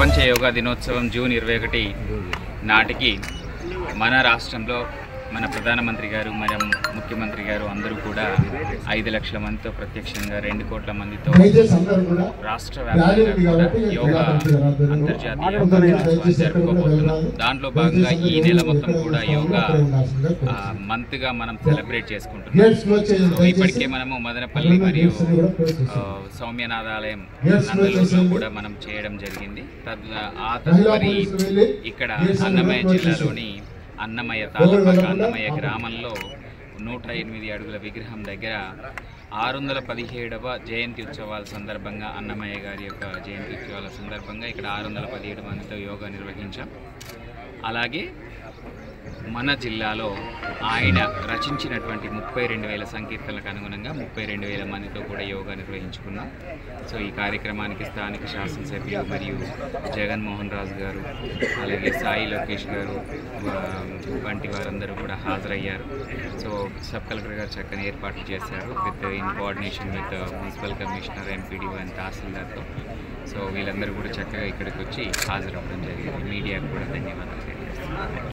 ప్రపంచ యోగా దినోత్సవం జూన్ 21 నాటికి మన రాష్ట్రంలో మన ప్రధానమంత్రి గారు మరియు ముఖ్యమంత్రి గారు అందరూ కూడా 5 లక్షల మందితో ప్రత్యక్షంగా 2 కోట్ల మందితో రాష్ట్ర వ్యాప్తంగా యోగా అంతర్జాతీయ యోగా దినోత్సవాన్ని జరుపుకోబోతున్నాం. దాంట్లో భాగంగా ఈ నెల మొత్తం కూడా యోగా మంత్గా మనం సెలబ్రేట్ చేసుకుంటున్నాం. సో ఇప్పటికే మనము మదనపల్లి మరియు సౌమ్యనాథాలయం నందలూరులో కూడా మనం చేయడం జరిగింది. తదుపరి ఇక్కడ అన్నమయ్య జిల్లాలోని అన్నమయ్య తాలూకా అన్నమయ్య గ్రామంలో 108 అడుగుల విగ్రహం దగ్గర 617వ జయంతి ఉత్సవాల సందర్భంగా అన్నమయ్య గారి యొక్క జయంతి ఉత్సవాల సందర్భంగా ఇక్కడ 617 మందితో యోగా నిర్వహించాం. అలాగే మన జిల్లాలో ఆయన రచించినటువంటి 32,000 సంకీర్తనలకు అనుగుణంగా 32,000 మందితో కూడా యోగా నిర్వహించుకున్నాం. సో ఈ కార్యక్రమానికి స్థానిక శాసనసభ్యులు మరియు జగన్మోహన్ రాజు గారు, అలాగే సాయి లోకేష్ గారు వంటి వారందరూ కూడా హాజరయ్యారు. సో సబ్ కలెక్టర్ గారు చక్కని ఏర్పాట్లు చేశారు in coordination with municipal commissioner, MPDO and తహసీల్దార్తో. సో వీళ్ళందరూ కూడా చక్కగా ఇక్కడికి వచ్చి హాజరవ్వడం జరిగింది. మీడియాకు కూడా ధన్యవాదాలు తెలియజేస్తున్నాను.